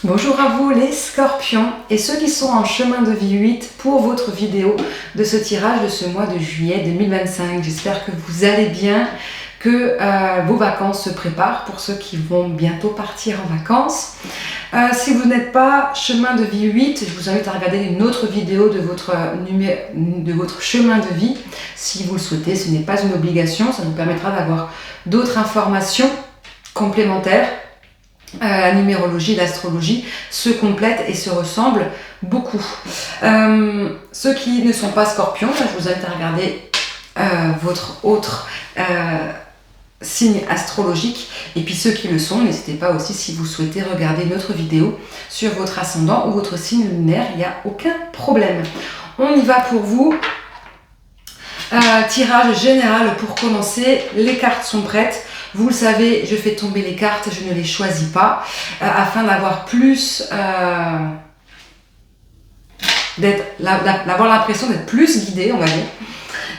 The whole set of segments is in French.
Bonjour à vous les scorpions et ceux qui sont en chemin de vie 8 pour votre vidéo de ce tirage de ce mois de juillet 2025. J'espère que vous allez bien, que vos vacances se préparent pour ceux qui vont bientôt partir en vacances. Si vous n'êtes pas chemin de vie 8, je vous invite à regarder une autre vidéo de votre chemin de vie. Si vous le souhaitez, ce n'est pas une obligation, ça nous permettra d'avoir d'autres informations complémentaires. La numérologie, l'astrologie se complètent et se ressemblent beaucoup. Ceux qui ne sont pas scorpions, je vous invite à regarder votre autre signe astrologique. Et puis ceux qui le sont, n'hésitez pas aussi si vous souhaitez regarder une autre vidéo sur votre ascendant ou votre signe lunaire, il n'y a aucun problème. On y va pour vous. Tirage général pour commencer, les cartes sont prêtes. Vous le savez, je fais tomber les cartes, je ne les choisis pas, afin d'avoir plus, d'avoir l'impression d'être plus guidée, on va dire.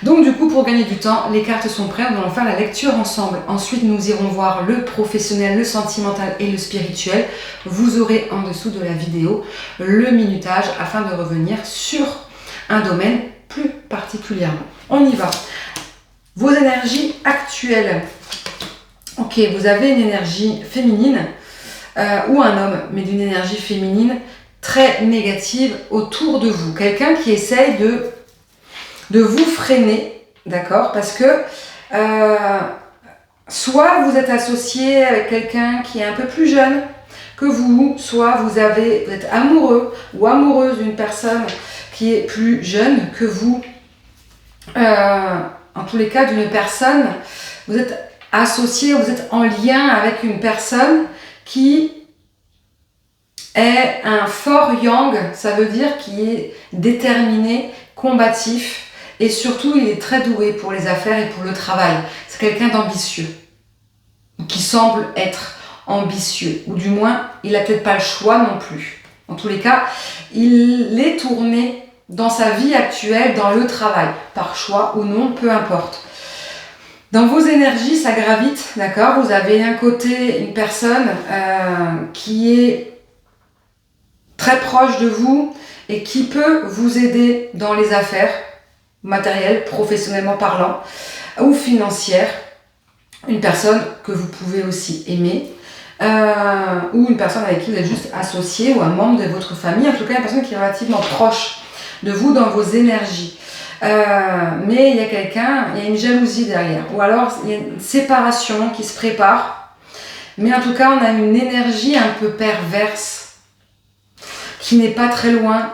Donc du coup, pour gagner du temps, les cartes sont prêtes, nous allons faire la lecture ensemble. Ensuite, nous irons voir le professionnel, le sentimental et le spirituel. Vous aurez en dessous de la vidéo le minutage afin de revenir sur un domaine plus particulièrement. On y va. Vos énergies actuelles. Ok, vous avez une énergie féminine ou un homme, mais d'une énergie féminine très négative autour de vous. Quelqu'un qui essaye de vous freiner, d'accord? Parce que soit vous êtes associé avec quelqu'un qui est un peu plus jeune que vous, soit vous êtes amoureux ou amoureuse d'une personne qui est plus jeune que vous. En tous les cas, d'une personne, vous êtes associé, vous êtes en lien avec une personne qui est un fort yang, ça veut dire qui est déterminé, combatif et surtout il est très doué pour les affaires et pour le travail. C'est quelqu'un d'ambitieux, qui semble être ambitieux, ou du moins il n'a peut-être pas le choix non plus. En tous les cas, il est tourné dans sa vie actuelle, dans le travail, par choix ou non, peu importe. Dans vos énergies, ça gravite, d'accord? Vous avez d'un côté une personne qui est très proche de vous et qui peut vous aider dans les affaires matérielles, professionnellement parlant, ou financières. Une personne que vous pouvez aussi aimer, ou une personne avec qui vous êtes juste associé, ou un membre de votre famille, en tout cas une personne qui est relativement proche de vous dans vos énergies. Mais il y a quelqu'un, il y a une jalousie derrière, ou alors il y a une séparation qui se prépare, mais en tout cas on a une énergie un peu perverse qui n'est pas très loin,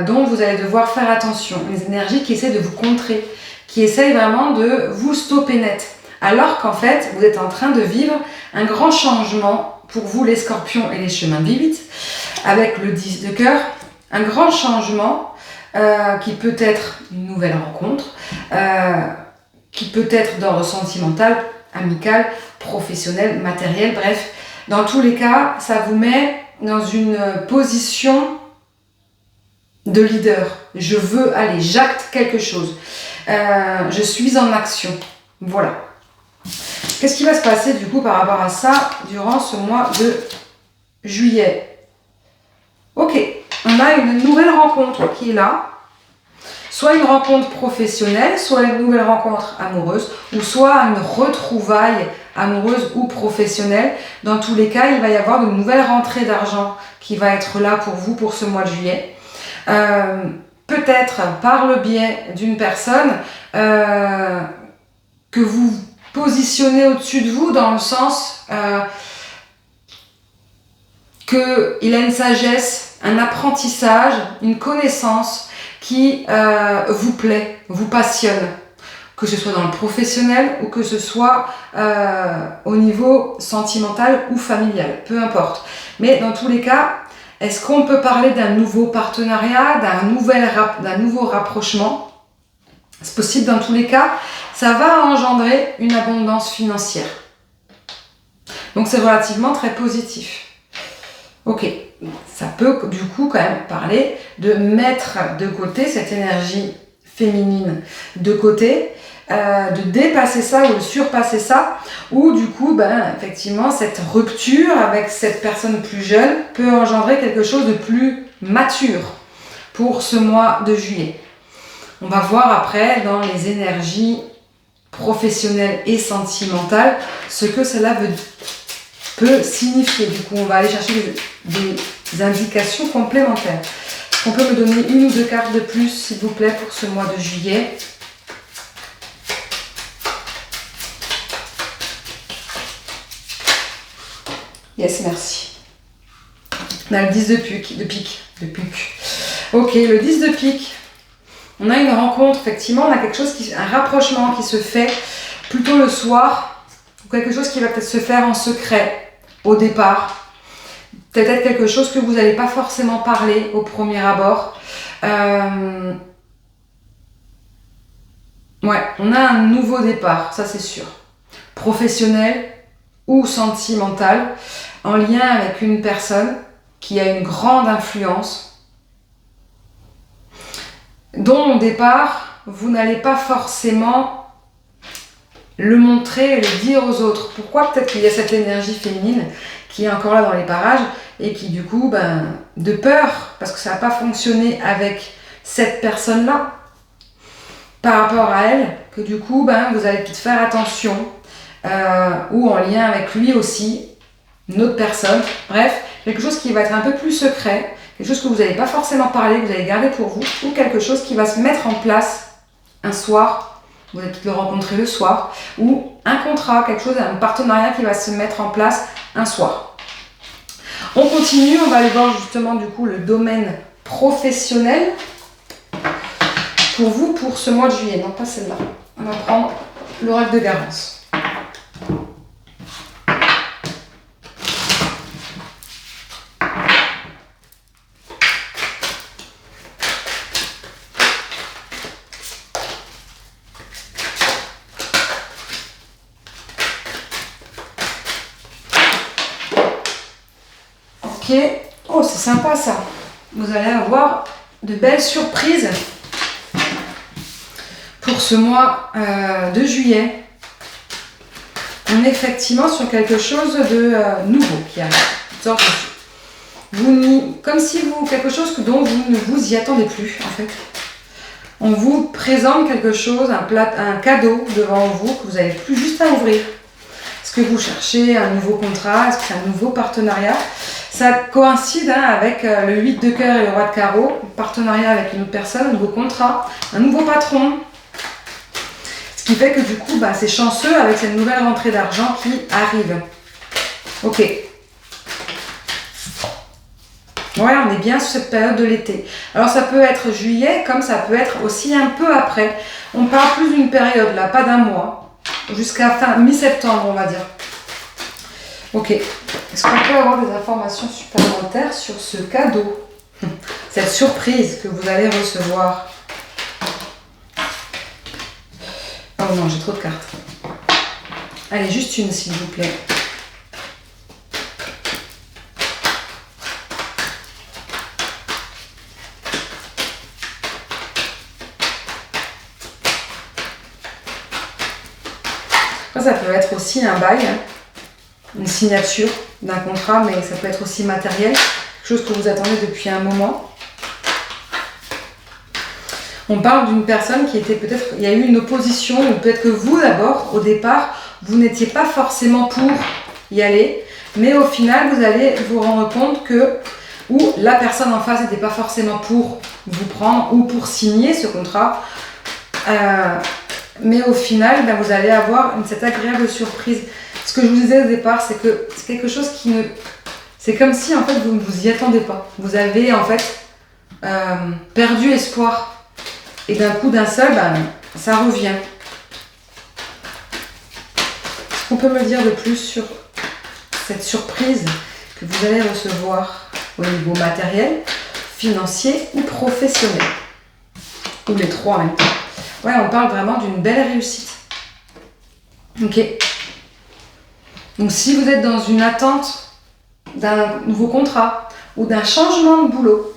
dont vous allez devoir faire attention, une énergie qui essaie de vous contrer, qui essaie vraiment de vous stopper net, alors qu'en fait vous êtes en train de vivre un grand changement pour vous les scorpions et les chemins de vie 8, avec le 10 de cœur, un grand changement qui peut être une nouvelle rencontre, qui peut être d'ordre sentimental, amical, professionnel, matériel, bref. Dans tous les cas, ça vous met dans une position de leader. Je veux aller, j'acte quelque chose. Je suis en action. Voilà. Qu'est-ce qui va se passer du coup par rapport à ça durant ce mois de juillet? Ok. On a une nouvelle rencontre qui est là, soit une rencontre professionnelle, soit une nouvelle rencontre amoureuse, ou soit une retrouvaille amoureuse ou professionnelle. Dans tous les cas, il va y avoir une nouvelle rentrée d'argent qui va être là pour vous pour ce mois de juillet. Peut-être par le biais d'une personne que vous positionnez au-dessus de vous dans le sens qu'il a une sagesse, un apprentissage, une connaissance qui vous plaît, vous passionne, que ce soit dans le professionnel ou que ce soit au niveau sentimental ou familial, peu importe. Mais dans tous les cas, est-ce qu'on peut parler d'un nouveau partenariat, d'un nouveau rapprochement? C'est possible dans tous les cas, ça va engendrer une abondance financière. Donc c'est relativement très positif. Ok, ça peut du coup quand même parler de mettre de côté cette énergie féminine de côté de dépasser ça ou de surpasser ça, ou du coup, effectivement, cette rupture avec cette personne plus jeune peut engendrer quelque chose de plus mature pour ce mois de juillet. On va voir après dans les énergies professionnelles et sentimentales ce que cela peut signifier. Du coup, on va aller chercher des indications complémentaires. On peut me donner une ou deux cartes de plus, s'il vous plaît, pour ce mois de juillet. Yes, merci. On a le 10 de pique. Ok, le 10 de pique. On a une rencontre, effectivement, on a un rapprochement qui se fait plutôt le soir, ou quelque chose qui va peut-être se faire en secret au départ. Peut-être quelque chose que vous n'allez pas forcément parler au premier abord. Ouais, on a un nouveau départ, ça c'est sûr. Professionnel ou sentimental, en lien avec une personne qui a une grande influence, dont au départ, vous n'allez pas forcément le montrer et le dire aux autres. Pourquoi? Peut-être qu'il y a cette énergie féminine qui est encore là dans les parages et qui du coup, de peur, parce que ça n'a pas fonctionné avec cette personne-là, par rapport à elle, que du coup, vous allez peut-être faire attention, ou en lien avec lui aussi, une autre personne, bref, quelque chose qui va être un peu plus secret, quelque chose que vous n'allez pas forcément parler, que vous allez garder pour vous, ou quelque chose qui va se mettre en place un soir, vous allez peut-être le rencontrer le soir, ou un contrat, quelque chose, un partenariat qui va se mettre en place un soir. On continue, on va aller voir justement du coup le domaine professionnel pour vous pour ce mois de juillet, non pas celle-là. On va prendre l'oracle de Garance. Ok, oh c'est sympa ça. Vous allez avoir de belles surprises pour ce mois de juillet. On est effectivement sur quelque chose de nouveau qui arrive. Comme si quelque chose dont vous ne vous y attendez plus en fait. On vous présente quelque chose, un cadeau devant vous que vous n'avez plus juste à ouvrir. Est-ce que vous cherchez un nouveau contrat? Est-ce que c'est un nouveau partenariat? Ça coïncide avec le 8 de cœur et le roi de carreau, un partenariat avec une autre personne, un nouveau contrat, un nouveau patron. Ce qui fait que du coup, c'est chanceux avec cette nouvelle rentrée d'argent qui arrive. Ok. Voilà, on est bien sur cette période de l'été. Alors ça peut être juillet, comme ça peut être aussi un peu après. On parle plus d'une période là, pas d'un mois. Jusqu'à mi-septembre, on va dire. Ok. Est-ce qu'on peut avoir des informations supplémentaires sur ce cadeau? Cette surprise que vous allez recevoir? Oh non, j'ai trop de cartes. Allez, juste une, s'il vous plaît. Ça peut être aussi un bail, une signature d'un contrat, mais ça peut être aussi matériel, quelque chose que vous attendez depuis un moment. On parle d'une personne qui était peut-être, il y a eu une opposition, ou peut-être que vous d'abord, au départ, vous n'étiez pas forcément pour y aller, mais au final, vous allez vous rendre compte que, ou la personne en face n'était pas forcément pour vous prendre ou pour signer ce contrat, mais au final, vous allez avoir cette agréable surprise. Ce que je vous disais au départ, c'est que c'est quelque chose qui ne... C'est comme si en fait vous ne vous y attendez pas. Vous avez en fait perdu espoir. Et d'un coup, d'un seul, ça revient. Est-ce qu'on peut me dire de plus sur cette surprise que vous allez recevoir au niveau matériel, financier ou professionnel? Ou les trois en même temps. Ouais, on parle vraiment d'une belle réussite. Ok. Donc si vous êtes dans une attente d'un nouveau contrat ou d'un changement de boulot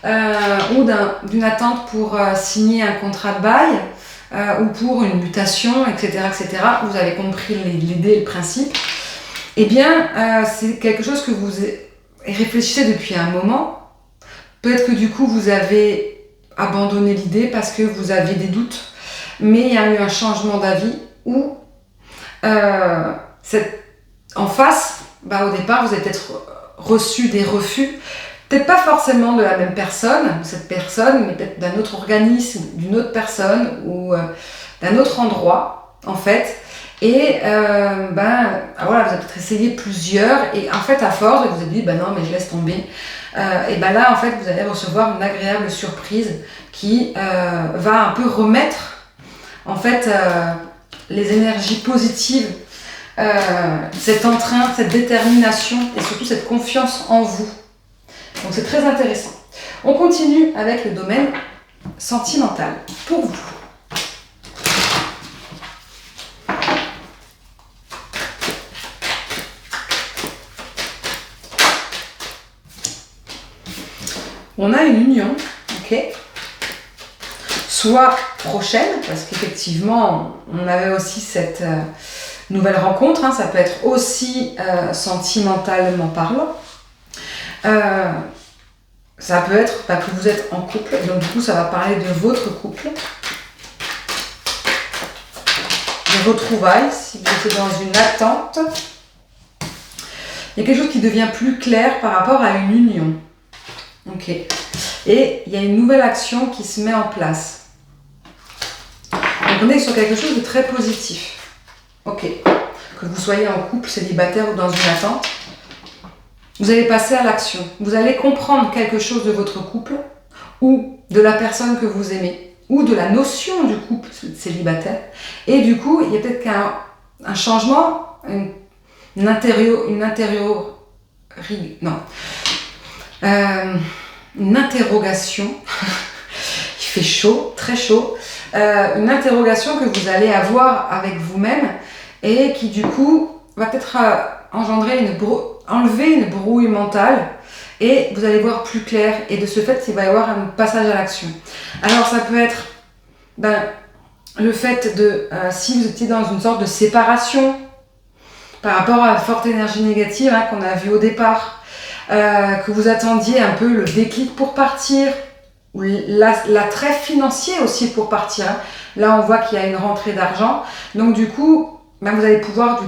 ou d'une attente pour signer un contrat de bail, ou pour une mutation, etc., etc. Vous avez compris l'idée et le principe. Eh bien, c'est quelque chose que vous réfléchissez depuis un moment. Peut-être que du coup, vous avez abandonné l'idée parce que vous aviez des doutes, mais il y a eu un changement d'avis où en face, au départ, vous avez peut-être reçu des refus, peut-être pas forcément de la même personne, cette personne, mais peut-être d'un autre organisme, d'une autre personne ou d'un autre endroit, en fait. Et voilà, vous avez peut-être essayé plusieurs, et en fait, à force, vous vous êtes dit, non, mais je laisse tomber. Et là, en fait, vous allez recevoir une agréable surprise qui va un peu remettre, en fait, les énergies positives, cet entrain, cette détermination et surtout cette confiance en vous. Donc c'est très intéressant. On continue avec le domaine sentimental pour vous. On a une union, ok, soit prochaine, parce qu'effectivement, on avait aussi cette nouvelle rencontre, ça peut être aussi sentimentalement parlant. Ça peut être que vous êtes en couple, donc du coup ça va parler de votre couple, de vos trouvailles, si vous êtes dans une attente. Il y a quelque chose qui devient plus clair par rapport à une union. Ok. Et il y a une nouvelle action qui se met en place. Donc on est sur quelque chose de très positif. Ok. Que vous soyez en couple, célibataire ou dans une attente, vous allez passer à l'action. Vous allez comprendre quelque chose de votre couple ou de la personne que vous aimez ou de la notion du couple célibataire. Et du coup, il y a peut-être un changement, une interrogation. Il fait chaud, très chaud. Une interrogation que vous allez avoir avec vous-même et qui du coup va peut-être enlever une brouille mentale et vous allez voir plus clair, et de ce fait il va y avoir un passage à l'action. Alors ça peut être le fait de si vous étiez dans une sorte de séparation par rapport à la forte énergie négative qu'on a vue au départ, que vous attendiez un peu le déclic pour partir, ou l'attrait financier aussi pour partir. Là on voit qu'il y a une rentrée d'argent, donc du coup vous allez pouvoir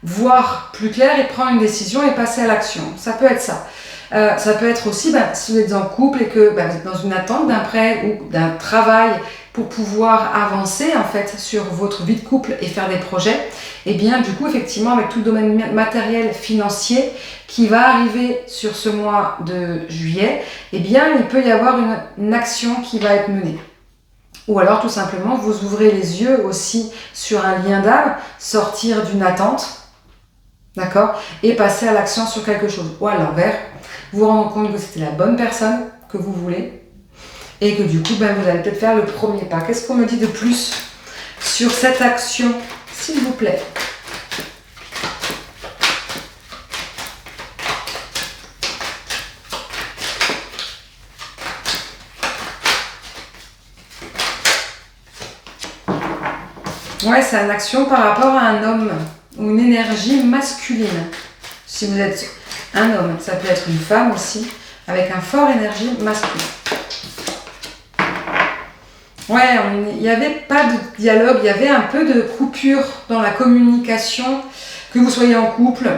voir plus clair et prendre une décision et passer à l'action. Ça peut être ça. Ça peut être aussi si vous êtes en couple et que vous êtes dans une attente d'un prêt ou d'un travail pour pouvoir avancer en fait sur votre vie de couple et faire des projets. Et bien du coup effectivement avec tout le domaine matériel financier qui va arriver sur ce mois de juillet, et bien il peut y avoir une action qui va être menée. Ou alors tout simplement vous ouvrez les yeux aussi sur un lien d'âme, sortir d'une attente, d'accord, et passer à l'action sur quelque chose. Ou à l'envers, vous vous rendez compte que c'était la bonne personne que vous voulez et que du coup vous allez peut-être faire le premier pas. Qu'est-ce qu'on me dit de plus sur cette action, s'il vous plaît? Ouais, c'est une action par rapport à un homme ou une énergie masculine. Si vous êtes un homme, ça peut être une femme aussi, avec un fort énergie masculine. Ouais, il n'y avait pas de dialogue, il y avait un peu de coupure dans la communication, que vous soyez en couple,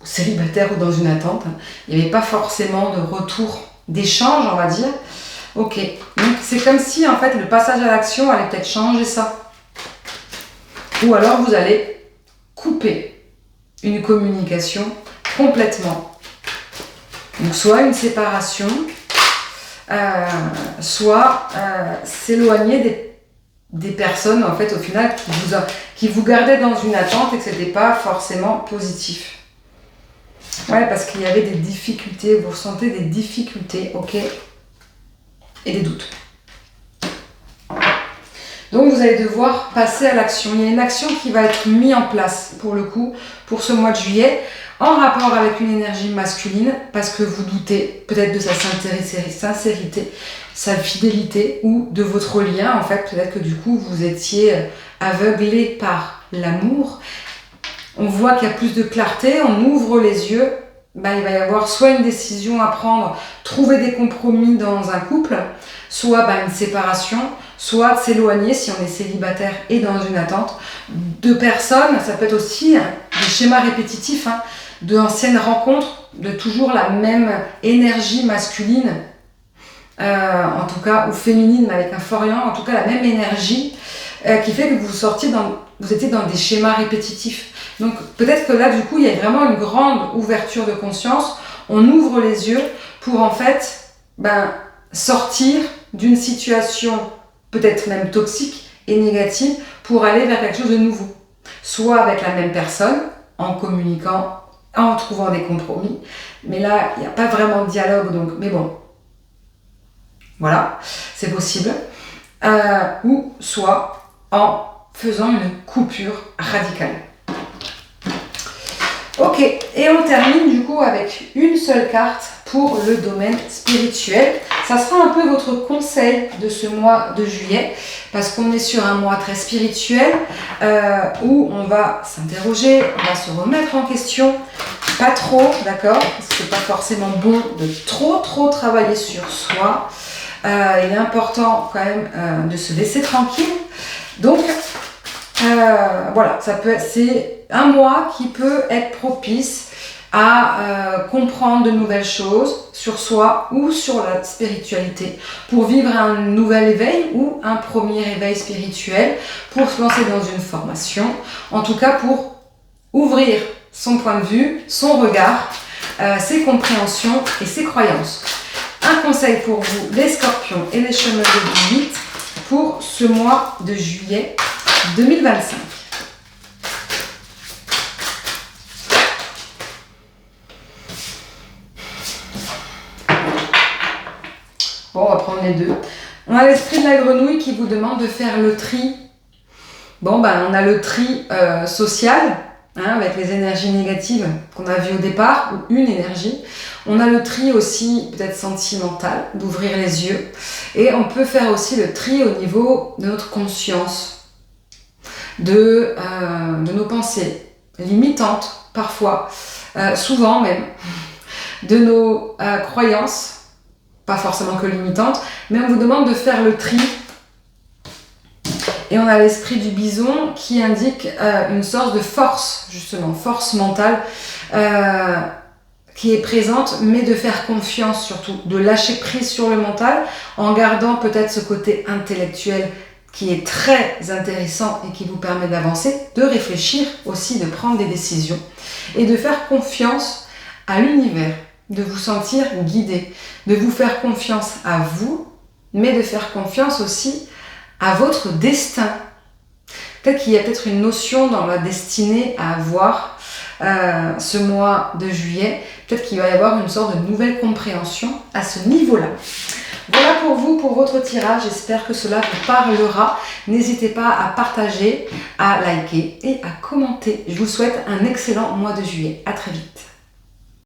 célibataire ou dans une attente. Il n'y avait pas forcément de retour, d'échange, on va dire. Ok, donc c'est comme si en fait le passage à l'action allait peut-être changer ça. Ou alors vous allez couper une communication complètement. Donc soit une séparation, soit s'éloigner des personnes en fait au final qui vous gardaient dans une attente et que c'était pas forcément positif. Ouais, parce qu'il y avait des difficultés, vous ressentez des difficultés, ok, et des doutes. Donc vous allez devoir passer à l'action. Il y a une action qui va être mise en place pour le coup, pour ce mois de juillet, en rapport avec une énergie masculine, parce que vous doutez peut-être de sa sincérité, sa fidélité ou de votre lien. En fait, peut-être que du coup vous étiez aveuglé par l'amour. On voit qu'il y a plus de clarté, on ouvre les yeux. Il va y avoir soit une décision à prendre, trouver des compromis dans un couple, soit une séparation, soit de s'éloigner si on est célibataire et dans une attente. Deux personnes, ça peut être aussi des schémas répétitifs, d'anciennes rencontres, de toujours la même énergie masculine, en tout cas, ou féminine, mais avec un fort lien, en tout cas la même énergie, qui fait que vous étiez dans des schémas répétitifs. Donc peut-être que là, du coup, il y a vraiment une grande ouverture de conscience. On ouvre les yeux pour en fait sortir d'une situation peut-être même toxique et négative pour aller vers quelque chose de nouveau. Soit avec la même personne, en communiquant, en trouvant des compromis. Mais là, il n'y a pas vraiment de dialogue, mais bon. Voilà, c'est possible. Ou soit en faisant une coupure radicale. Ok, et on termine du coup avec une seule carte pour le domaine spirituel. Ça sera un peu votre conseil de ce mois de juillet, parce qu'on est sur un mois très spirituel, où on va s'interroger, on va se remettre en question, pas trop, d'accord, parce que c'est pas forcément bon de trop travailler sur soi. Il est important quand même de se laisser tranquille. Donc, voilà, c'est un mois qui peut être propice à comprendre de nouvelles choses sur soi ou sur la spiritualité, pour vivre un nouvel éveil ou un premier éveil spirituel, pour se lancer dans une formation, en tout cas pour ouvrir son point de vue, son regard, ses compréhensions et ses croyances. Un conseil pour vous, les scorpions et les chemins de 8 pour ce mois de juillet 2025. Bon, on va prendre les deux. On a l'esprit de la grenouille qui vous demande de faire le tri. Bon, on a le tri social, avec les énergies négatives qu'on a vues au départ, ou une énergie. On a le tri aussi peut-être sentimental, d'ouvrir les yeux. Et on peut faire aussi le tri au niveau de notre conscience, de nos pensées limitantes parfois, souvent même, de nos croyances, pas forcément que limitantes, mais on vous demande de faire le tri. Et on a l'esprit du bison qui indique une sorte de force, justement, force mentale, qui est présente, mais de faire confiance surtout, de lâcher prise sur le mental, en gardant peut-être ce côté intellectuel qui est très intéressant et qui vous permet d'avancer, de réfléchir aussi, de prendre des décisions, et de faire confiance à l'univers, de vous sentir guidé, de vous faire confiance à vous, mais de faire confiance aussi à votre destin. Peut-être qu'il y a peut-être une notion dans la destinée à avoir ce mois de juillet. Peut-être qu'il va y avoir une sorte de nouvelle compréhension à ce niveau-là. Voilà pour vous, pour votre tirage. J'espère que cela vous parlera. N'hésitez pas à partager, à liker et à commenter. Je vous souhaite un excellent mois de juillet. À très vite.